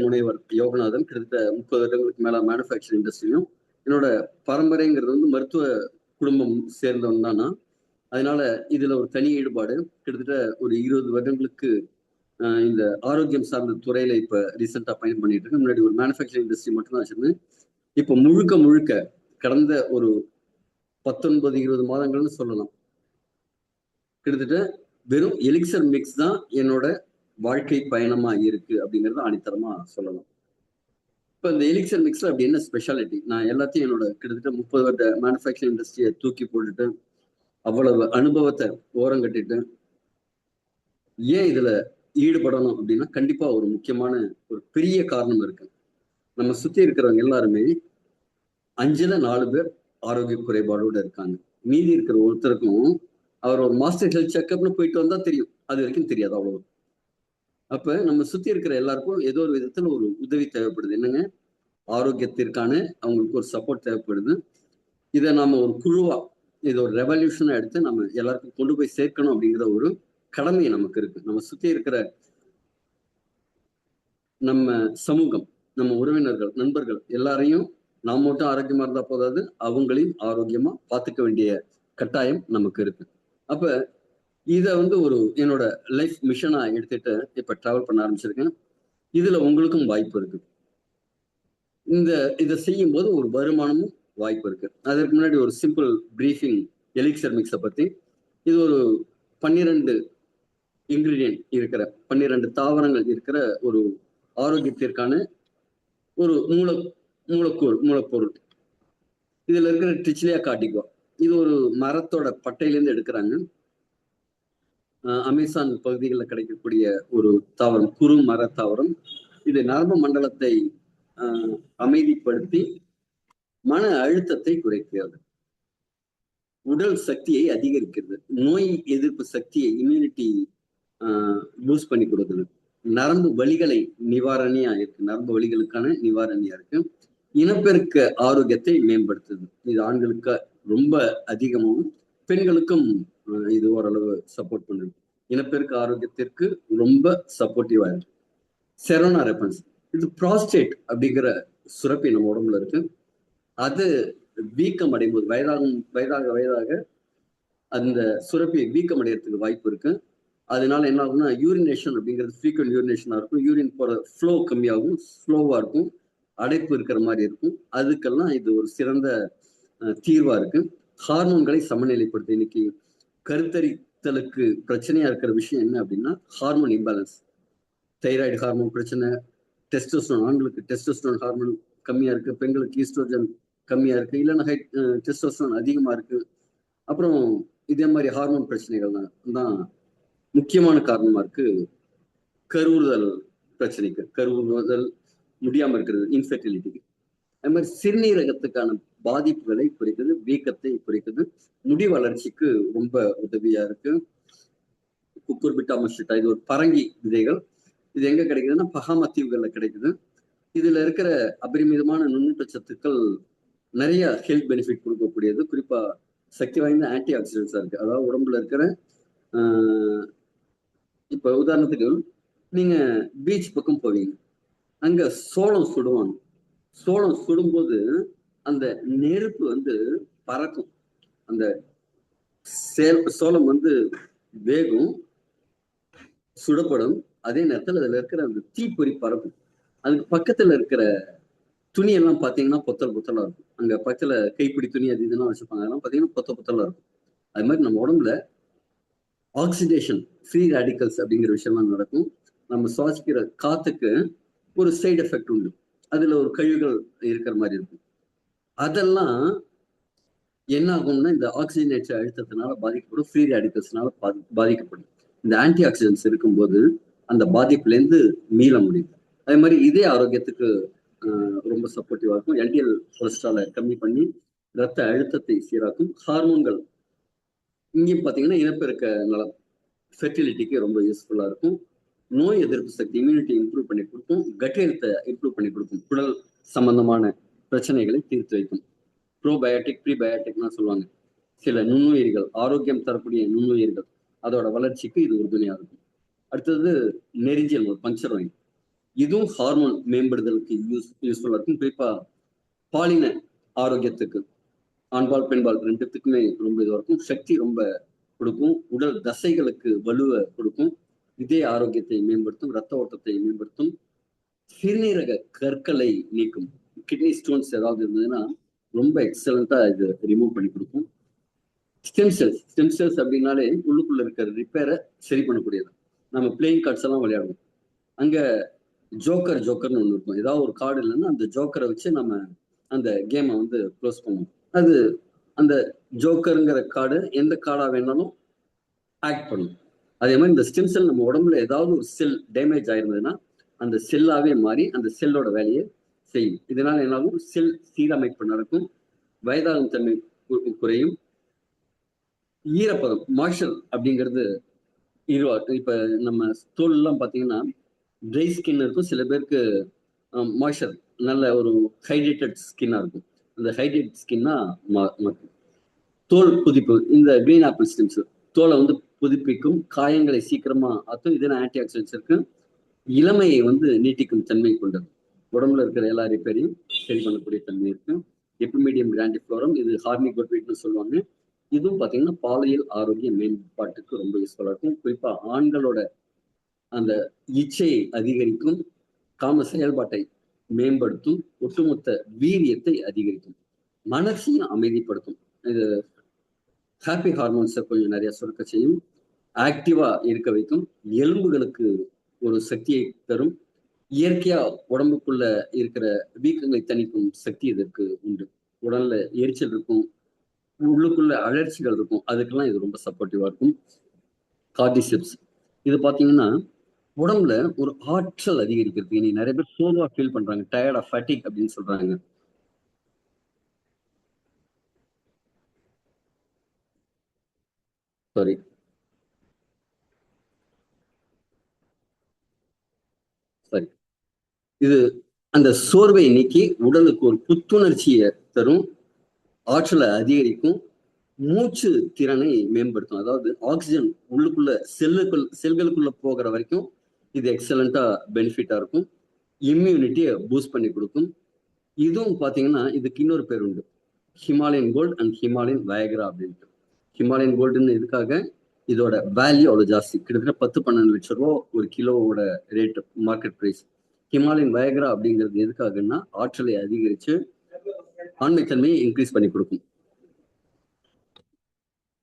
முனைவர் யோகநாதன். கிட்டத்தட்ட 30 வருடங்களுக்கு மேல மேனுஃபேக்சரிங் இண்டஸ்ட்ரியும் என்னோட பரம்பரைங்கிறது வந்து மருத்துவ குடும்பம் சேர்ந்தவன் தானா. அதனால இதுல ஒரு தனி ஈடுபாடு. கிட்டத்தட்ட ஒரு 20 வருடங்களுக்கு இந்த ஆரோக்கியம் சார்ந்த துறையில இப்ப ரீசெண்டா பயணம் பண்ணிட்டு இருக்கேன். முன்னாடி ஒரு மேனுஃபேக்சரிங் இண்டஸ்ட்ரி மட்டும் தான் வச்சிருந்தேன். இப்ப முழுக்க முழுக்க கடந்த ஒரு 19-20 மாதங்கள்னு சொல்லலாம். கிட்டத்தட்ட வெறும் எலிக்சர் மிக்ஸ் தான் என்னோட வாழ்க்கை பயணமா இருக்கு அப்படிங்கறத ஆணித்தரமா சொல்லலாம். இப்ப இந்த எலிக்சர் மிக்ஸ்ல அப்படி என்ன ஸ்பெஷாலிட்டி? நான் எல்லாத்தையும் என்னோட கிட்டத்தட்ட 30 வருட மேனுஃபேக்சரிங் இண்டஸ்ட்ரியை தூக்கி போட்டுட்டு அவ்வளவு அனுபவத்தை ஓரம் கட்டிட்டு ஏன் இதுல ஈடுபடணும் அப்படின்னா கண்டிப்பா ஒரு முக்கியமான ஒரு பெரிய காரணம் இருக்கு. நம்ம சுத்தி இருக்கிறவங்க எல்லாருமே 5ல 4 பேர் ஆரோக்கிய குறைபாடோட இருக்காங்க. மீதி இருக்கிற ஒருத்தருக்கும் அவர் ஒரு மாஸ்டர் ஹெல்த் செக்அப்னு போயிட்டு வந்தா தெரியும். அது வரைக்கும் தெரியாது அவ்வளவு. அப்ப நம்ம சுத்தி இருக்கிற எல்லாருக்கும் ஏதோ ஒரு விதத்துல ஒரு உதவி தேவைப்படுது. என்னங்க, ஆரோக்கியத்திற்கான அவங்களுக்கு ஒரு சப்போர்ட் தேவைப்படுது. இதை நாம ஒரு குழுவா, இது ஒரு ரெவல்யூஷனா எடுத்து நம்ம எல்லாருக்கும் கொண்டு போய் சேர்க்கணும் அப்படிங்கிற ஒரு கடமை நமக்கு இருக்கு. நம்ம சுத்தி இருக்கிற நம்ம சமூகம், நம்ம உறவினர்கள், நண்பர்கள் எல்லாரையும் நாம் மட்டும் ஆரோக்கியமா இருந்தா போதாது, அவங்களையும் ஆரோக்கியமா பார்த்துக்க வேண்டிய கட்டாயம் நமக்கு இருக்கு. அப்ப இத வந்து ஒரு என்னோட லைஃப் மிஷனா எடுத்துட்டு இப்ப டிராவல் பண்ண ஆரம்பிச்சிருக்கேன். இதுல உங்களுக்கும் வாய்ப்பு இருக்கு. இதை செய்யும் போது ஒரு வருமானமும் வாய்ப்பு இருக்கு. அதற்கு முன்னாடி ஒரு சிம்பிள் பிரீஃபிங் எலிக்சர் மிக்ஸை பத்தி. இது ஒரு 12 இன்கிரீடியன்ட் இருக்கிற 12 தாவரங்கள் இருக்கிற ஒரு ஆரோக்கியத்திற்கான ஒரு மூலப்பொருள். இதுல இருக்கிற ட்ரிச்லியா கார்டிகா, இது ஒரு மரத்தோட பட்டையிலேருந்து எடுக்கிறாங்க. அமேசான் பகுதிகளில் கிடைக்கக்கூடிய ஒரு தாவரம், குறு மர தாவரம். இது நரம்பு மண்டலத்தை அமைதிப்படுத்தி மன அழுத்தத்தை குறைக்கிறது, உடல் சக்தியை அதிகரிக்கிறது, நோய் எதிர்ப்பு சக்தியை இம்யூனிட்டி பூஸ்ட் பண்ணி கொடுக்குது, நரம்பு வலிகளை நிவாரணியா இருக்கு, நரம்பு வலிகளுக்கான நிவாரணியா இருக்கு, இனப்பெருக்க ஆரோக்கியத்தை மேம்படுத்துது. இது ஆண்களுக்கு ரொம்ப அதிகமாகவும் பெண்களுக்கும் இது ஓரளவு சப்போர்ட் பண்ணுது. இனப்பெருக்க ஆரோக்கியத்திற்கு ரொம்ப சப்போர்ட்டிவா இருக்கு. செரோனா ரெப்பன்ஸ், இது ப்ராஸ்டேட் அப்படிங்கிற சுரப்பி நம்ம உடம்புல இருக்கு. அது வீக்கம் அடையும் போது வயதாக அந்த சுரப்பி வீக்கம் அடைகிறதுக்கு வாய்ப்பு இருக்கு. அதனால என்ன ஆகும்னா யூரினேஷன் அப்படிங்கிறது ஃப்ரீக்வெண்ட் யூரினேஷனா இருக்கும். யூரின் போற ஃப்ளோ கம்மியாகும், ஸ்லோவா இருக்கும், அடைப்பு இருக்கிற மாதிரி இருக்கும். அதுக்கெல்லாம் இது ஒரு சிறந்த தீர்வா இருக்கு. ஹார்மோன்களை சமநிலைப்படுத்து. இன்னைக்கு கருத்தரித்தலுக்கு பிரச்சனையா இருக்கிற விஷயம் என்ன அப்படின்னா ஹார்மோன் இம்பேலன்ஸ். தைராய்டு ஹார்மோன் பிரச்சனை, டெஸ்டோஸ்டரோன், ஆண்களுக்கு டெஸ்டோஸ்டரோன் ஹார்மோன் கம்மியா இருக்கு, பெண்களுக்கு ஈஸ்ட்ரோஜன் கம்மியா இருக்கு, இல்லைன்னா டெஸ்டோஸ்டரோன் அதிகமா இருக்கு. அப்புறம் இதே மாதிரி ஹார்மோன் பிரச்சனைகள் தான் முக்கியமான காரணமா இருக்கு கருவுறுதல் பிரச்சனைக்கு, கருவுறுதல் முடியாம இருக்கிறது, இன்ஃபெர்டிலிட்டிக்கு. அது மாதிரி சிறுநீரகத்துக்கான பாதிப்புகளை குறைக்குது, வீக்கத்தை குறைக்குது, முடி வளர்ச்சிக்கு ரொம்ப உதவியா இருக்கு. குக்குர்பிட்டா மஸ்டிட்டா, இது ஒரு பரங்கி விதைகள். இது எங்க கிடைக்குதுன்னா பஹாமா தீவுகள்ல கிடைக்குது. இதுல இருக்கிற அபரிமிதமான நுண்ணூட்ட சத்துக்கள் நிறைய ஹெல்த் பெனிஃபிட் கொடுக்கக்கூடியது. குறிப்பா சக்தி வாய்ந்த ஆன்டி ஆக்சிடென்ட்ஸா இருக்கு. அதாவது உடம்புல இருக்கிற இப்ப உதாரணத்துக்கு நீங்க பீச் பக்கம் போவீங்க, அங்க சோளம் சுடுவாங்க. சோளம் சுடும்போது அந்த நெருப்பு வந்து பறக்கும், அந்த சோளம் வந்து வேகும், சுடப்படும். அதே நேரத்தில் அதுல இருக்கிற அந்த தீப்பொறி பறக்கும். அதுக்கு பக்கத்துல இருக்கிற துணி எல்லாம் பாத்தீங்கன்னா பொத்தல் பொத்தலா இருக்கும். அங்க பக்கத்துல கைப்பிடி துணி அது இதெல்லாம் வச்சிருப்பாங்க, அதெல்லாம் பாத்தீங்கன்னா பொத்தலா இருக்கும். அது மாதிரி நம்ம உடம்புல ஆக்சிடேஷன், ஃப்ரீ ரேடிக்கல்ஸ் அப்படிங்கிற விஷயம்லாம் நடக்கும். நம்ம சுவாசிக்கிற காத்துக்கு ஒரு சைடு எஃபெக்ட் உண்டு. அதுல ஒரு கழிவுகள் இருக்கிற மாதிரி இருக்கும். அதெல்லாம் என்ன ஆகும்னா இந்த ஆக்சிஜனேற்ற அழுத்தத்தினால பாதிக்கப்படும், ஃப்ரீ ரேடிக்கல்ஸ்னால பாதிக்கப்படும். இந்த ஆன்டி ஆக்சிடென்ட்ஸ் இருக்கும்போது அந்த பாதிப்புல இருந்து மீள முடியும். அதே மாதிரி இதே ஆரோக்கியத்துக்கு ரொம்ப சப்போர்ட்டிவா இருக்கும். எல்டிஎல் கொலஸ்ட்ராலை கம்மி பண்ணி ரத்த அழுத்தத்தை சீராக்கும். ஹார்மோன்கள் இங்கேயும் பார்த்தீங்கன்னா இனப்பெருக்க நலம், ஃபெர்டிலிட்டிக்கு ரொம்ப யூஸ்ஃபுல்லா இருக்கும். நோய் எதிர்ப்பு சக்தி, இம்யூனிட்டி இம்ப்ரூவ் பண்ணி கொடுக்கும். கட் ஹெல்த்தை இம்ப்ரூவ் பண்ணி கொடுக்கும். குடல் சம்பந்தமான பிரச்சனைகளை தீர்த்து வைக்கும். ப்ரோபயோட்டிக், ப்ரீபயோட்டிக்னா சொல்லுவாங்க. சில நுண்ணுயிர்கள், ஆரோக்கியம் தரக்கூடிய நுண்ணுயிர்கள், அதோட வளர்ச்சிக்கு இது உறுதுணையா இருக்கும். அடுத்தது நெரிஞ்சல், ஒரு பஞ்சர் வாங்கி. இதுவும் ஹார்மோன் மேம்படுதலுக்கு யூஸ்ஃபுல்லா இருக்கும். குறிப்பா பாலின ஆரோக்கியத்துக்கு, ஆண்பால் பெண்பால் ரெண்டுத்துக்குமே ரொம்ப இதுவா இருக்கும். சக்தி ரொம்ப கொடுக்கும். உடல் தசைகளுக்கு வலுவை கொடுக்கும். இதய ஆரோக்கியத்தை மேம்படுத்தும். ரத்த ஓட்டத்தை மேம்படுத்தும். சிறுநீரக கற்களை நீக்கும். கிட்னி ஸ்டோன்ஸ் ஏதாவது இருந்ததுன்னா ரொம்ப எக்ஸலண்டா இது ரிமூவ் பண்ணி கொடுக்கும். ஸ்டெம் செல்ஸ் அப்படின்னாலே உள்ளுக்குள்ள இருக்கிற ரிப்பேரை சரி பண்ணக்கூடியது. நம்ம பிளேயிங் கார்ட்ஸ் எல்லாம் விளையாடுவோம். அங்க ஜோக்கர்னு ஒண்ணு இருக்கும். ஏதாவது ஒரு கார்டு இல்லைன்னா அந்த ஜோக்கரை வச்சு நம்ம அந்த கேமை வந்து க்ளோஸ் பண்ணுவோம். அது அந்த ஜோக்கருங்கிற கார்டு எந்த கார்டா வேணாலும் ஆக்ட் பண்ணும். அதே மாதிரி இந்த ஸ்டெம் செல் நம்ம உடம்புல ஏதாவது ஒரு செல் டேமேஜ் ஆயிருந்ததுன்னா அந்த செல்லாவே மாறி அந்த செல்லோட வேலையை செய்யும். இதனால என்னாலும் செல் சீரமைப்பு நடக்கும். வயதாகும் தன்மை குறையும். ஈரப்பதம் மாய்ச்சர் அப்படிங்கிறது இப்ப நம்ம தோல் எல்லாம் பாத்தீங்கன்னா ட்ரை ஸ்கின் இருக்கும். சில பேருக்கு மாய்ச்சர் நல்ல ஒரு ஹைட்ரேட்டட் ஸ்கின்னா இருக்கும். அந்த ஹைட்ரேட் ஸ்கின்னா தோல் புதுப்பு. இந்த கிரீன் ஆப்பிள் ஸ்டெம்ஸ் தோலை வந்து புதுப்பிக்கும். காயங்களை சீக்கிரமா ஆற்றும். இதெல்லாம் ஆன்டி ஆக்சிடென்ட்ஸ் இருக்கு. இளமையை வந்து நீட்டிக்கும் தன்மை கொண்டது. உடம்புல இருக்கிற எல்லா ரிப்பேரையும் சரி பண்ணக்கூடிய தன்மை இருக்கு. எபிமீடியம் கிராண்டிஃப்ளோரம், இது ஹார்னிகோட்வீட்னு சொல்லுவாங்க. இதுவும் பாத்தீங்கன்னா பாலியல் ஆரோக்கிய மேம்பாட்டுக்கு ரொம்ப யூஸ்ஃபுல்லா இருக்கும். குறிப்பா ஆண்களோட அந்த இச்சையை அதிகரிக்கும். காம செயல்பாட்டை மேம்படுத்தும். ஒட்டுமொத்த வீரியத்தை அதிகரிக்கும். மனசையும் அமைதிப்படுத்தும். இது ஹாப்பி ஹார்மோன்ஸை கொஞ்சம் நிறைய சுரக்க செய்யும். ஆக்டிவா இருக்க வைக்கும். எலும்புகளுக்கு ஒரு சக்தியை தரும். இயற்கையா உடம்புக்குள்ள இருக்கிற வீக்கங்களை தணிக்கும் சக்தி இதற்கு உண்டு. உடல்ல எரிச்சல் இருக்கும், உள்ளுக்குள்ள அழற்சிகள் இருக்கும். அதுக்கெல்லாம் இது ரொம்ப சப்போர்ட்டிவா இருக்கும். கார்டிசெப்ஸ் இது பாத்தீங்கன்னா உடம்புல ஒரு ஆற்றல் அதிகரிக்கிறதுக்கு. இனி நிறைய பேர் சோர்வா ஃபீல் பண்றாங்க. டயர்டா ஃபேட்டிக் அப்படின்னு சொல்றாங்க. சாரி, சரி. இது அந்த சோர்வை நீக்கி உடலுக்கு ஒரு புத்துணர்ச்சியை தரும். ஆற்றலை அதிகரிக்கும். மூச்சு திறனை மேம்படுத்தும். அதாவது ஆக்சிஜன் உள்ளுக்குள்ள செல்களுக்குள்ள போகிற வரைக்கும் இது எக்ஸலண்டா பெனிஃபிட்டா இருக்கும். இம்யூனிட்டியை பூஸ்ட் பண்ணி கொடுக்கும். இதுவும் பாத்தீங்கன்னா இதுக்கு இன்னொரு பேர் உண்டு. Himalayan gold and Himalayan viagra அப்படின்ட்டு. ஹிமாலயன் கோல்டுன்னு இதுக்காக இதோட வேல்யூ அவ்வளவு ஜாஸ்தி. கிட்டத்தட்ட 10-12 லட்சம் ரூபா ஒரு கிலோவோட rate, market price. Himalayan Viagra அப்படிங்கிறது எதுக்காகன்னா ஆற்றலை அதிகரிச்சு ஆண்மைத்தன்மையை இன்க்ரீஸ் பண்ணி கொடுக்கும்.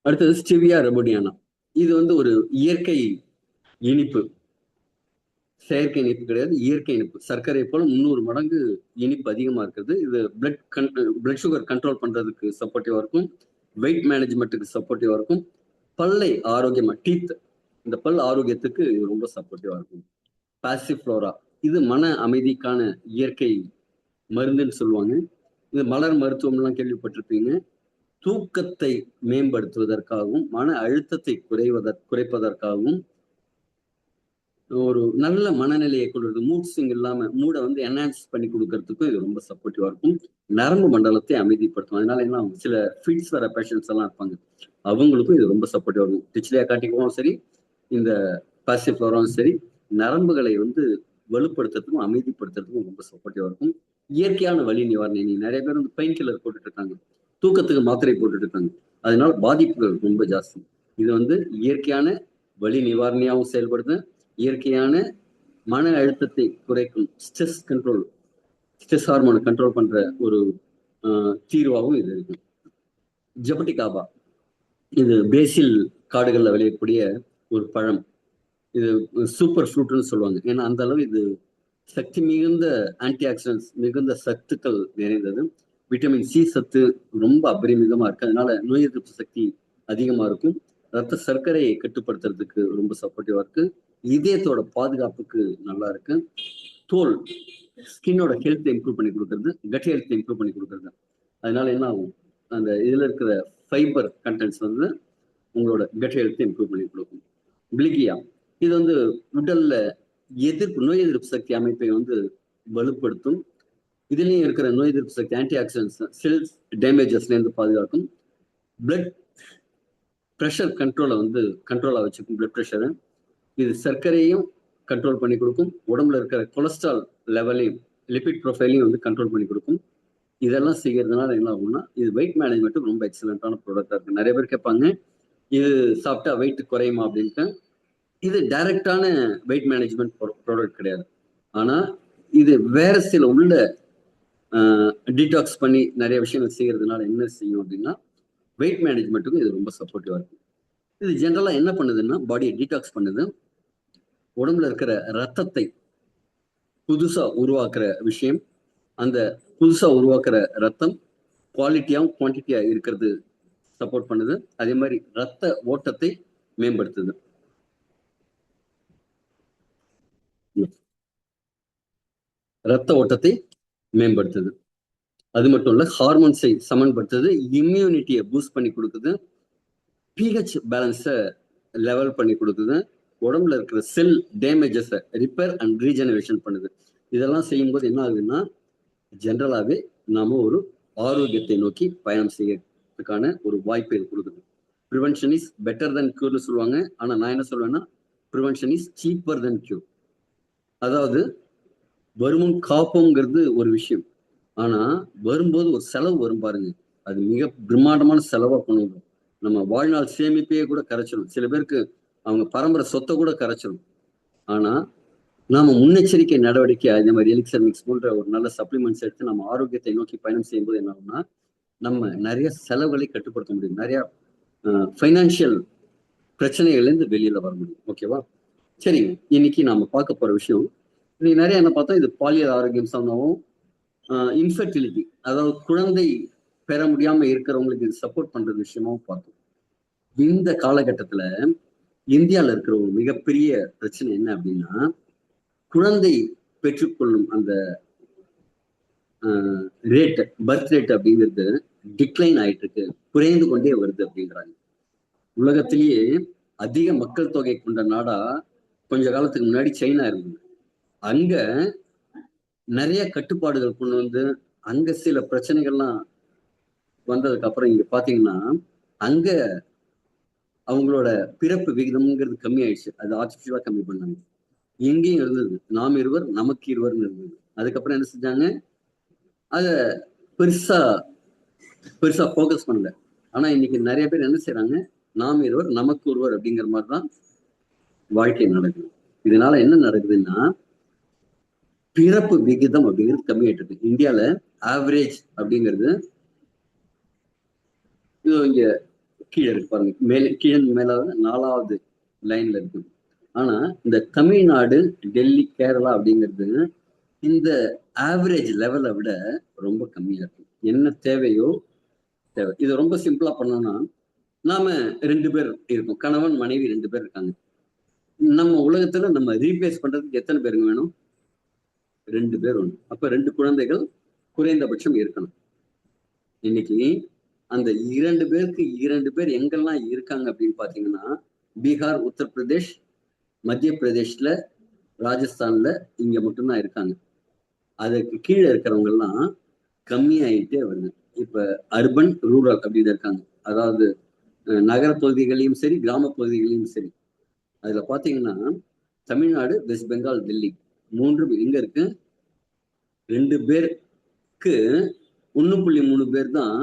அடுத்தது ஸ்டெவியா ரெபோடியானா. இது வந்து ஒரு இயற்கை இனிப்பு. செயற்கை இனிப்பு கிடையாது, இயற்கை இனிப்பு. சர்க்கரை போல 300 மடங்கு இனிப்பு அதிகமா இருக்குது. இது பிளட் சுகர் கண்ட்ரோல் பண்றதுக்கு சப்போர்ட்டிவா இருக்கும். வெயிட் மேனேஜ்மெண்ட்டுக்கு சப்போர்ட்டிவா இருக்கும். பல்லை ஆரோக்கியமா, டீத், இந்த பல் ஆரோக்கியத்துக்கு ரொம்ப சப்போர்ட்டிவா இருக்கும். பாசிஃப்ளோரா இது மன அமைதிக்கான இயற்கை மருந்துன்னு சொல்லுவாங்க. இது மலர் மருத்துவம்லாம் கேள்விப்பட்டிருப்பீங்க. தூக்கத்தை மேம்படுத்துவதற்காகவும் மன அழுத்தத்தை குறைப்பதற்காகவும் ஒரு நல்ல மனநிலையை கொடுக்குறது. மூட் ஸ்விங் இல்லாம மூடை வந்து என்ஹான்ஸ் பண்ணி கொடுக்கறதுக்கும் இது ரொம்ப சப்போர்ட்டிவா இருக்கும். நரம்பு மண்டலத்தை அமைதிப்படுத்தும். அதனால என்ன சில ஃபிட்ஸ் வர பேஷன்ஸ் எல்லாம் இருப்பாங்க, அவங்களுக்கும் இது ரொம்ப சப்போர்ட்டிவா இருக்கும். டிச்லியா காட்டிக்கவும் சரி, இந்த பாசிஃப்ளோராவும் சரி, நரம்புகளை வந்து வலுப்படுத்துறதுக்கும் அமைதிப்படுத்துறதுக்கும் ரொம்ப சப்போர்ட்டிவா இருக்கும். இயற்கையான வலி நிவாரணி. நிறைய பேர் வந்து பெயின் கில்லர் போட்டுட்டு இருக்காங்க, தூக்கத்துக்கு மாத்திரை போட்டுட்டு இருக்காங்க. அதனால பாதிப்புகள் ரொம்ப ஜாஸ்தி. இது வந்து இயற்கையான வலி நிவாரணியாகவும் செயல்படுது. இயற்கையான மன அழுத்தத்தை குறைக்கும் ஸ்ட்ரெஸ் ஹார்மோனை கண்ட்ரோல் பண்ற ஒரு தீர்வாகவும் இது இருக்கு. ஜபட்டிகாபா இது பிரேசில் காடுகள்ல விளையக்கூடிய ஒரு பழம். இது சூப்பர் ஃப்ரூட்னு சொல்லுவாங்க. ஏன்னா அந்த அளவு இது சக்தி மிகுந்த ஆன்டி ஆக்சிடென்ட்ஸ், மிகுந்த சத்துக்கள் நிறைந்தது. விட்டமின் சி சத்து ரொம்ப அபரிமிதமா இருக்கு. அதனால நோய் எதிர்ப்பு சக்தி அதிகமா இருக்கும். ரத்த சர்க்கரையை கட்டுப்படுத்துறதுக்கு ரொம்ப சப்போர்ட்டிவா இருக்கு. இதயத்தோட பாதுகாப்புக்கு நல்லா இருக்கு. தோல் ஸ்கின்னோட ஹெல்த் இம்ப்ரூவ் பண்ணி கொடுக்கறது, கட் ஹெல்த் இம்ப்ரூவ் பண்ணி கொடுக்கறது. அதனால என்ன ஆகும், அந்த இதுல இருக்கிற ஃபைபர் கண்டென்ட்ஸ் வந்து உங்களோட கட் ஹெல்த் இம்ப்ரூவ் பண்ணி கொடுக்கும். பிளிகியா இது வந்து உடல்ல நோய் எதிர்ப்பு சக்தி அமைப்பை வந்து வலுப்படுத்தும். இதுலயும் இருக்கிற நோய் எதிர்ப்பு சக்தி ஆன்டி ஆக்சிடென்ட்ஸ் செல்ஸ் டேமேஜஸ்ல இருந்து பாதுகாக்கும். பிளட் ப்ரெஷர் கண்ட்ரோலா வச்சுக்கும். பிளட் ப்ரெஷரை இது சர்க்கரையும் கண்ட்ரோல் பண்ணி கொடுக்கும். உடம்புல இருக்கிற கொலஸ்ட்ரால் லெவலையும் லிபிட் ப்ரொஃபைலையும் வந்து கண்ட்ரோல் பண்ணி கொடுக்கும். இதெல்லாம் செய்யறதுனால என்ன ஆகும்னா இது வெயிட் மேனேஜ்மெண்ட்டுக்கு ரொம்ப எக்ஸலண்டான ப்ராடக்டா இருக்கு. நிறைய பேர் கேட்பாங்க இது சாப்பிட்டா வெயிட் குறையுமா அப்படின்ட்டு. இது டைரக்டான வெயிட் மேனேஜ்மெண்ட் ப்ராடக்ட் கிடையாது. ஆனா இது வேற சில உள்ள டீடாக்ஸ் பண்ணி நிறைய விஷயங்கள் செய்யறதுனால என்ன செய்யும் அப்படின்னா வெயிட் மேனேஜ்மெண்ட்டுக்கும் இது ரொம்ப சப்போர்ட்டிவா இருக்கு. இது ஜென்ரலா என்ன பண்ணுதுன்னா பாடியை டீடாக்ஸ் பண்ணுது. உடம்புல இருக்கிற ரத்தத்தை புதுசா உருவாக்குற விஷயம். அந்த புதுசா உருவாக்குற ரத்தம் குவாலிட்டியாவும் குவான்டிட்டியா இருக்கிறது சப்போர்ட் பண்ணுது. அதே மாதிரி ரத்த ஓட்டத்தை மேம்படுத்துது. ரத்த ஓட்டத்தை மேம்படுத்துது. அது மட்டும் இல்ல ஹார்மோன்ஸை சமன்படுத்துது. இம்யூனிட்டியை பூஸ்ட் பண்ணி கொடுக்குது. பிஹெச் பேலன்ஸை லெவல் பண்ணி கொடுக்குது. உடம்புல இருக்கிற செல் டேமேஜஸை ரிப்பேர் அண்ட் ரீஜெனரேஷன் பண்ணுது. இதெல்லாம் செய்யும்போது என்ன ஆகுதுன்னா ஜென்ரலாகவே நாம ஒரு ஆரோக்கியத்தை நோக்கி பயணம் செய்யறதுக்கான ஒரு வாய்ப்பை கொடுக்குது. ப்ரிவென்ஷன் இஸ் பெட்டர் தென் கியூர்னு சொல்லுவாங்க. ஆனா நான் என்ன சொல்வேன்னா prevention is cheaper than cure. அதாவது வருமுன் காப்போங்கிறது ஒரு விஷயம். ஆனா வரும்போது ஒரு செலவு வரும் பாருங்க, அது மிக பிரம்மாண்டமான செலவா பண்ணுவோம். நம்ம வாழ்நாள் சேமிப்பையே கூட கரைச்சிடும். சில பேருக்கு அவங்க பரம்பரை சொத்தை கூட கரைச்சிடும். ஆனா நாம முன்னெச்சரிக்கை நடவடிக்கை அதே மாதிரி எலிக்சர் மிக்ஸ் போன்ற ஒரு நல்ல சப்ளிமெண்ட்ஸ் எடுத்து நம்ம ஆரோக்கியத்தை நோக்கி பயணம் செய்யும்போது என்ன ஆகும்னா நம்ம நிறைய செலவுகளை கட்டுப்படுத்த முடியும். நிறைய ஃபைனான்சியல் பிரச்சனைகள்லேருந்து வெளியில வர முடியும். ஓகேவா? சரிங்க. இன்னைக்கு நாம பார்க்க போற விஷயம் இன்னைக்கு நிறைய என்ன பார்த்தா இது பாலியல் ஆரோக்கியம் சம்பந்தமும் இன்ஃபர்டிலிட்டி, அதாவது குழந்தை பெற முடியாம இருக்கிறவங்களுக்கு இது சப்போர்ட் பண்ற விஷயமும் பார்த்தோம். இந்த காலகட்டத்துல இந்தியாவில் இருக்கிற ஒரு மிகப்பெரிய பிரச்சனை என்ன அப்படின்னா குழந்தை பெற்றுக்கொள்ளும் அந்த ரேட், பர்த் ரேட் அப்படிங்கிறது டிக்ளைன் ஆயிட்டு இருக்கு, குறைந்து கொண்டே வருது அப்படின்றாங்க. உலகத்திலேயே அதிக மக்கள் தொகை கொண்ட நாடா கொஞ்ச காலத்துக்கு முன்னாடி சைனா இருந்தது. அங்க நிறைய கட்டுப்பாடுகள் கொண்டு வந்து அங்க சில பிரச்சனைகள்லாம் வந்ததுக்கு அப்புறம் இங்க பாத்தீங்கன்னா அங்க அவங்களோட பிறப்பு விகிதம்ங்கிறது கம்மி ஆயிடுச்சு. அது ஆர்டிபிஷியலா கம்மி பண்ணாங்க. எங்கேயும் இருந்தது நாம் இருவர் நமக்கு இருவர்னு இருந்தது. அதுக்கப்புறம் என்ன செஞ்சாங்க, அத பெருசா பெருசா போக்கஸ் பண்ணல. ஆனா இன்னைக்கு நிறைய பேர் என்ன செய்யறாங்க, நாம் இருவர் நமக்கு ஒருவர் அப்படிங்கிற மாதிரிதான் வாழ்க்கை நடக்குது. இதனால என்ன நடக்குதுன்னா பிறப்பு விகிதம் அப்படிங்கிறது கம்மியாயிட்டு இருக்கு. இந்தியால ஆவரேஜ் அப்படிங்கிறது இங்க கீழே இருக்கு பாருங்க, மேலே கீழே மேலாவது 4வது லைன்ல இருக்கு. ஆனா இந்த தமிழ்நாடு, டெல்லி, கேரளா அப்படிங்கிறது இந்த ஆவரேஜ் லெவலை விட ரொம்ப கம்மியா இருக்கு. என்ன தேவையோ தேவை. இதை ரொம்ப சிம்பிளா பண்ணோம்னா நாம 2 பேர் இருக்கோம், கணவன் மனைவி 2 பேர் இருக்காங்க. நம்ம உலகத்துல நம்ம ரீப்ளேஸ் பண்றதுக்கு எத்தனை பேருங்க வேணும்? 2 பேர் வேணும். அப்ப 2 குழந்தைகள் குறைந்தபட்சம் இருக்கணும். இன்னைக்கு அந்த 2 பேருக்கு 2 பேர் எங்கெல்லாம் இருக்காங்க அப்படின்னு பாத்தீங்கன்னா பீகார், உத்தரப்பிரதேஷ், மத்திய பிரதேஷ்ல, ராஜஸ்தான்ல இங்க மட்டும்தான் இருக்காங்க. அதுக்கு கீழே இருக்கிறவங்க எல்லாம் கம்மியாயிட்டே வருது. இப்ப அர்பன் ரூரல் அப்படின்னு இருக்காங்க. அதாவது நகர பகுதிகளையும் சரி, கிராம பகுதிகளையும் சரி. அதுல பாத்தீங்கன்னா தமிழ்நாடு, வெஸ்ட் பெங்கால், டெல்லி 3 எங்க இருக்கு? 2 பேருக்கு 1.3 பேர் தான்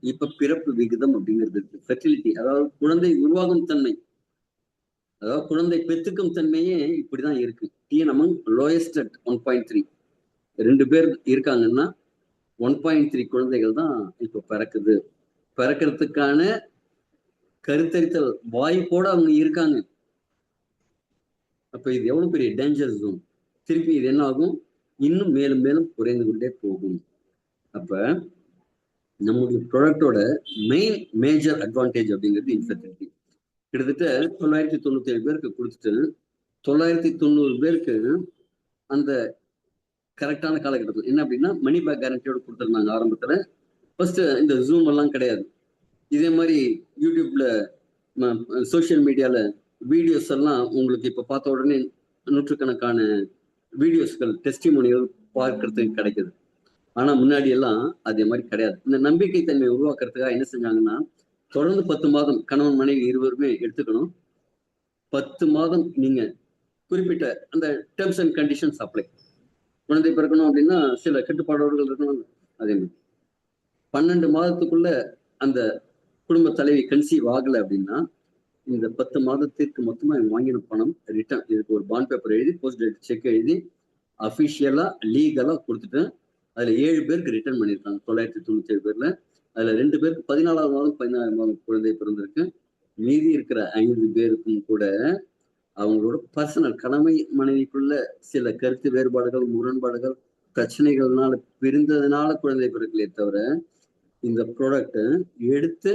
இப்ப பிறப்பு விகிதம் அப்படிங்கிறது இருக்கு. ஃபெர்டிலிட்டி, அதாவது குழந்தை உருவாகும் தன்மை, அதாவது குழந்தை பெத்துக்கும் தன்மையே இப்படிதான் இருக்கு. TN among lowest at 1.3. 2 பேர் இருக்காங்கன்னா 1.3 குழந்தைகள் தான் இப்ப பிறக்குது. பிறக்கிறதுக்கான கருத்தரித்தல் வாய்ப்போட அவங்க இருக்காங்க. அப்ப இது எவ்வளவு பெரிய டேஞ்சர் ஜோன். திருப்பி இது என்ன ஆகும், இன்னும் மேலும் மேலும் குறைந்து கொண்டே போகும். அப்ப நம்முடைய ப்ராடக்டோட மெயின் மேஜர் அட்வான்டேஜ் அப்படிங்கிறது இன்ஃபெர்டிலிட்டி. கிட்டத்தட்ட 997 பேருக்கு கொடுத்துட்டு 990 பேருக்கு அந்த கரெக்டான காலகட்டத்தில் என்ன அப்படின்னா மணி பேக் கேரண்டியோட கொடுத்துருந்தாங்க ஆரம்பத்துல. ஃபர்ஸ்ட் இந்த ஜூம் எல்லாம் கிடையாது. இதே மாதிரி யூடியூப்ல, சோசியல் மீடியால வீடியோஸ் எல்லாம் உங்களுக்கு இப்ப பார்த்த உடனே நூற்றுக்கணக்கான வீடியோஸ்கள், டெஸ்டிமோனியல் பார்க்கறதுக்கு கிடைக்குது. ஆனா முன்னாடி எல்லாம் அதே மாதிரி கிடையாது. இந்த நம்பிக்கை தன்மையை உருவாக்குறதுக்காக என்ன செஞ்சாங்கன்னா தொடர்ந்து 10 மாதம் கணவன் மனைவி இருவருமே எடுத்துக்கணும். 10 மாதம் நீங்க குறிப்பிட்ட அந்த டேர்ம்ஸ் அண்ட் கண்டிஷன்ஸ் அப்ளை. குழந்தை பிறக்கணும் அப்படின்னா சில கட்டுப்பாடுகள் இருக்கணும். அதே மாதிரி 12 மாதத்துக்குள்ள அந்த குடும்ப தலைவி கன்சீவ் ஆகலை அப்படின்னா இந்த 10 மாதத்திற்கு மொத்தமா வாங்கின பணம் ரிட்டர்ன், இதுக்கு ஒரு பாண்ட் பேப்பர் எழுதி போஸ்ட் டேட் செக் எழுதி அபிஷியலா லீகலா கொடுத்துட்டு அதுல 7 பேருக்கு ரிட்டர்ன் பண்ணியிருக்காங்க 997 பேர்ல. அதுல 2 பேருக்கு 14ஆவது மாதம் 16ஆவது மாதம் குழந்தை பிறந்திருக்கு. மீதி இருக்கிற 5 பேருக்கும் கூட அவங்களோட பர்சனல் கடமை மனைவிக்குள்ள சில கருத்து வேறுபாடுகள், முரண்பாடுகள், பிரச்சனைகள்னால பிரிந்ததுனால குழந்தை பிறக்கலையே தவிர இந்த ப்ராடக்ட் எடுத்து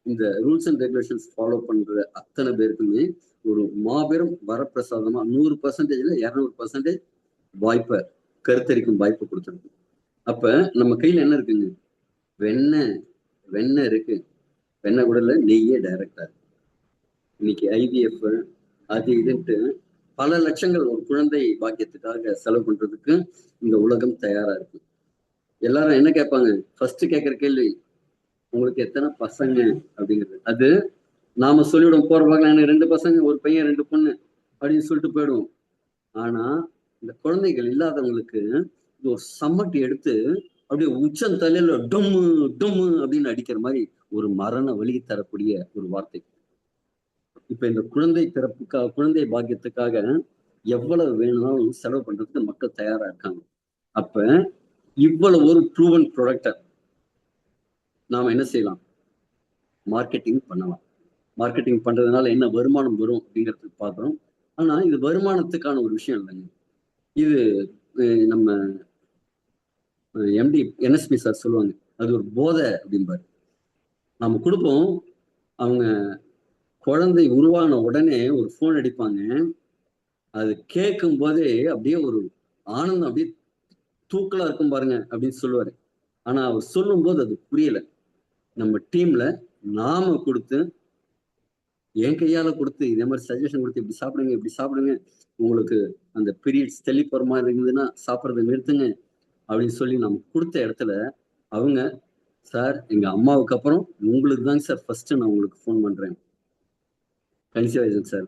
இந்த ரூல்ஸ் அண்ட் ரெகுலேஷன்ஸ் ஃபாலோ பண்ற அத்தனை பேருக்குமே ஒரு மாபெரும் வரப்பிரசாதமா 100%ல 200% வாய்ப்பை, கருத்தரிக்கும் வாய்ப்பு கொடுத்துருக்கு. அப்ப நம்ம கையில என்ன இருக்குங்க? வெண்ணெய் இருக்கு. வெண்ணெய் கூட இல்ல, நெய்யே டைரக்டா இருக்கு. இன்னைக்கு IVF அது இதுன்ட்டு பல லட்சங்கள் ஒரு குழந்தை பாக்கியத்துக்காக செலவு பண்றதுக்கு இந்த உலகம் தயாரா இருக்கு. எல்லாரும் என்ன கேட்பாங்க? ஃபர்ஸ்ட் கேட்கிற கேள்வி, உங்களுக்கு எத்தனை பசங்க அப்படிங்கிறது. அது நாம சொல்லிவிடும் போற பார்க்கலாம், எனக்கு 2 பசங்க, ஒரு பையன் 2 பொண்ணு அப்படின்னு சொல்லிட்டு போயிடுவோம். ஆனா இந்த குழந்தைகள் இல்லாதவங்களுக்கு இது ஒரு சம்மட்டி எடுத்து அப்படியே உச்சம் தலையில டொம்மு டொம்மு அப்படின்னு அடிக்கிற மாதிரி ஒரு மரண வலி தரக்கூடிய ஒரு வார்த்தை. இப்ப இந்த குழந்தை பிறப்புக்காக, குழந்தை பாக்கியத்துக்காக எவ்வளவு வேணும்னாலும் செலவு பண்றதுக்கு மக்கள் தயாரா இருக்காங்க. அப்ப இவ்வளவு ஒரு ப்ரூவன் ப்ராடக்ட நாம என்ன செய்யலாம்? மார்க்கெட்டிங் பண்ணலாம். மார்க்கெட்டிங் பண்றதுனால என்ன வருமானம் வரும் அப்படிங்கிறதுக்கு பார்க்குறோம். ஆனா இது வருமானத்துக்கான ஒரு விஷயம் இல்லைங்க. இது நம்ம MD NSP சார் சொல்லுவாங்க, அது ஒரு போதை அப்படிம்பாரு. நம்ம கொடுப்போம், அவங்க குழந்தை உருவான உடனே ஒரு போன் அடிப்பாங்க. அது கேட்கும் போதே அப்படியே ஒரு ஆனந்தம், அப்படியே தூக்கலா இருக்கும் பாருங்க அப்படின்னு சொல்லுவாரு. ஆனா அவர் சொல்லும் போது அது புரியல. நம்ம டீம்ல நாம கொடுத்து, என் கையால கொடுத்து இதே மாதிரி சஜஷன் கொடுத்து இப்படி சாப்பிடுங்க, இப்படி சாப்பிடுங்க, உங்களுக்கு அந்த பீரியட்ஸ் தெளிப்பற மாதிரி இருந்ததுன்னா சாப்பிட்றதை நிறுத்துங்க அப்படின்னு சொல்லி நம்ம கொடுத்த இடத்துல அவங்க, சார் எங்க அம்மாவுக்கு அப்புறம் உங்களுக்கு தாங்க சார் ஃபர்ஸ்ட் நான் உங்களுக்கு ஃபோன் பண்றேன், கன்சீவ் ஆயிடுங்க சார்,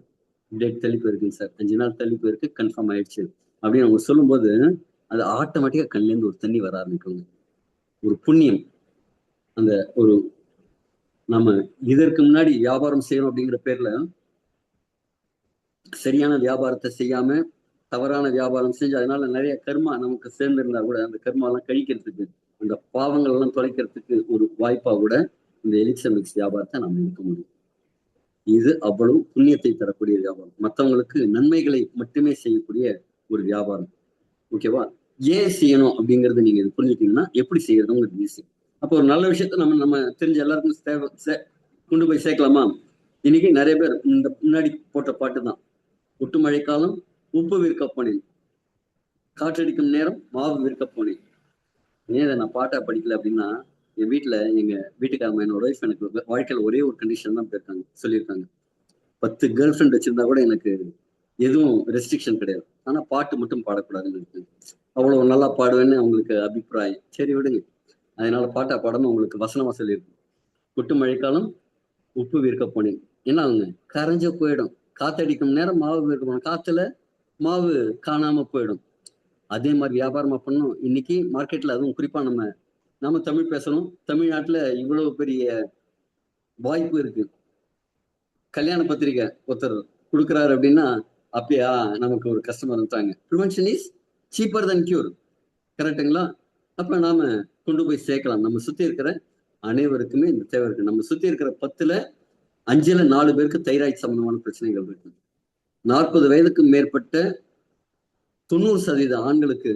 டேட் தள்ளி போயிருக்குங்க சார், 5 நாள் தள்ளி போயிருக்கு, கன்ஃபார்ம் ஆயிடுச்சு அப்படின்னு அவங்க சொல்லும்போது அது ஆட்டோமேட்டிக்கா கண்லேருந்து ஒரு தண்ணி வர ஆரம்பிக்குங்க. ஒரு புண்ணியம். அந்த ஒரு நம்ம இதற்கு முன்னாடி வியாபாரம் செய்யணும் அப்படிங்கிற பேர்ல சரியான வியாபாரத்தை செய்யாம தவறான வியாபாரம் செஞ்சு அதனால நிறைய கர்மா நமக்கு சேர்ந்திருந்தா கூட அந்த கர்மா எல்லாம் கழிக்கிறதுக்கு, அந்த பாவங்கள் எல்லாம் தொலைக்கிறதுக்கு ஒரு வாய்ப்பா கூட இந்த எலிக்சர் மிக்ஸ் வியாபாரத்தை நம்ம எடுக்க முடியும். இது அவ்வளவு புண்ணியத்தை தரக்கூடிய வியாபாரம், மற்றவங்களுக்கு நன்மைகளை மட்டுமே செய்யக்கூடிய ஒரு வியாபாரம். ஓகேவா? ஏன் செய்யணும் அப்படிங்கறது நீங்க இது புரிஞ்சுட்டீங்கன்னா எப்படி செய்யறதுங்கிறது ஈஸி. அப்போ ஒரு நல்ல விஷயத்த நம்ம தெரிஞ்ச எல்லாருக்கும் கொண்டு போய் சேர்க்கலாமா? இன்னைக்கு நிறைய பேர் இந்த முன்னாடி போட்ட பாட்டு தான், ஒட்டு மழை காலம் உப்பு விற்க போனேன், காற்றடிக்கும் நேரம் மாவு விற்க போனேன். ஏன் நான் பாட்டா படிக்கல அப்படின்னா, என் எங்க வீட்டுக்காரமா என்னோட ஒய்ஃப் எனக்கு வாழ்க்கையில ஒரே ஒரு கண்டிஷன் தான் போயிருக்காங்க, சொல்லியிருக்காங்க. 10 கேர்ள் ஃப்ரெண்ட் வச்சிருந்தா கூட எனக்கு எதுவும் ரெஸ்ட்ரிக்ஷன் கிடையாது, ஆனா பாட்டு மட்டும் பாடக்கூடாதுன்னு இருக்கு. அவ்வளவு நல்லா பாடுவேன்னு அவங்களுக்கு அபிப்பிராயம். சரி விடுங்க, அதனால பாட்டா பாடணும் உங்களுக்கு வசனமா சொல்லியிருக்கு. கொட்டு மழைக்காலம் உப்பு விற்க போனேன். என்ன ஆகுங்க? கரைஞ்ச போயிடும். காத்தடிக்கும் நேரம் மாவு விற்க போனோம், காத்துல மாவு காணாம போயிடும். அதே மாதிரி வியாபாரமா பண்ணணும். இன்னைக்கு மார்க்கெட்ல அதுவும் குறிப்பா நம்ம தமிழ் பேசணும். தமிழ்நாட்டுல இவ்வளவு பெரிய வாய்ப்பு இருக்கு. கல்யாண பத்திரிக்கை ஒருத்தர் கொடுக்குறாரு அப்படின்னா அப்படியா நமக்கு ஒரு கஸ்டமர் வந்துட்டாங்க. Prevention is cheaper than cure. கரெக்டுங்களா? அப்ப நாம கொண்டு போய் சேர்க்கலாம். நம்ம சுத்தி இருக்கிற அனைவருக்குமே இந்த தேவை இருக்கு. நம்ம சுத்தி இருக்கிற 10ல 5ல 4 பேருக்கு தைராய்டு சம்பந்தமான பிரச்சனைகள் இருக்கு. 40 வயதுக்கு மேற்பட்ட 90% ஆண்களுக்கு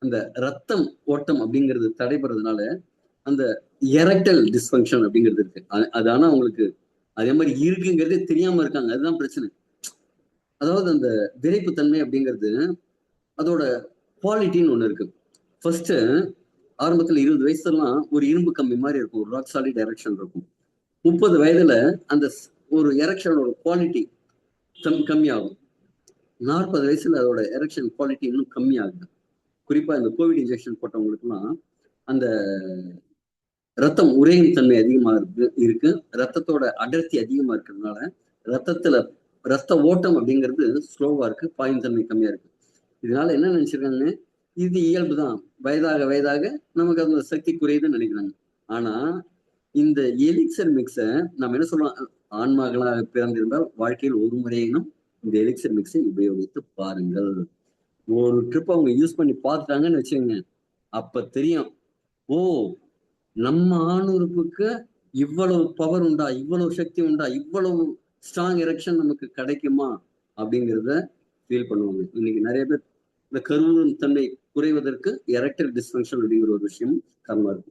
அந்த ரத்தம் ஓட்டம் அப்படிங்கிறது தடைபடுறதுனால அந்த எரக்டல் டிஸ்பங்க்ஷன் அப்படிங்கிறது இருக்கு. அது ஆனா அவங்களுக்கு அதே மாதிரி இருக்குங்கிறதே தெரியாம இருக்காங்க. அதுதான் பிரச்சனை. அதாவது அந்த விரைப்பு தன்மை அப்படிங்கிறது அதோட குவாலிட்டின்னு ஒண்ணு இருக்கு. ஃபர்ஸ்ட் ஆரம்பத்துல 20 வயசுலாம் ஒரு இரும்பு கம்பி மாதிரி இருக்கும், ஒரு ராக் சாலிட் எரெக்ஷன் இருக்கும். 30 வயதுல அந்த ஒரு எரெக்ஷனோட குவாலிட்டி கம்மியாகும். 40 வயசுல அதோட எரெக்ஷன் குவாலிட்டி இன்னும் கம்மியாகுது. குறிப்பா இந்த கோவிட் இன்ஜெக்ஷன் போட்டவங்களுக்குலாம் அந்த ரத்தம் உறையும் தன்மை அதிகமா இருக்கு. ரத்தத்தோட அடர்த்தி அதிகமா இருக்கிறதுனால ரத்தத்துல ரத்த ஓட்டம் அப்படிங்கிறது ஸ்லோவா இருக்கு, பாயும் தன்மை கம்மியா இருக்கு. இதனால என்ன நினைச்சிருக்காங்க, இது இயல்புதான், வயதாக வயதாக நமக்கு அந்த சக்தி குறையுதுன்னு நினைக்கிறாங்க. ஆனா இந்த எலிக்சர் மிக்ஸை நம்ம என்ன சொல்றோம், ஆன்மாக்களாக பிறந்திருந்தால் வாழ்க்கையில் ஒரு முறையினும் இந்த எலிக்சர் மிக்ஸை உபயோகித்து பாருங்கள். ஒரு ட்ரிப் அவங்க யூஸ் பண்ணி பார்த்துட்டாங்கன்னு வச்சுக்கோங்க, அப்ப தெரியும், ஓ நம்ம ஆணுறுப்புக்கு இவ்வளவு பவர் உண்டா, இவ்வளவு சக்தி உண்டா, இவ்வளவு ஸ்ட்ராங் எரெக்ஷன் நமக்கு கிடைக்குமா அப்படிங்கிறத ஃபீல் பண்ணுவாங்க. இன்னைக்கு நிறைய பேர் இந்த கருவின் தன்மை குறைவதற்கு எரெக்டல் டிஸ்ஃபங்க்ஷன் அப்படிங்கிற ஒரு விஷயம் காரணமா இருக்கு.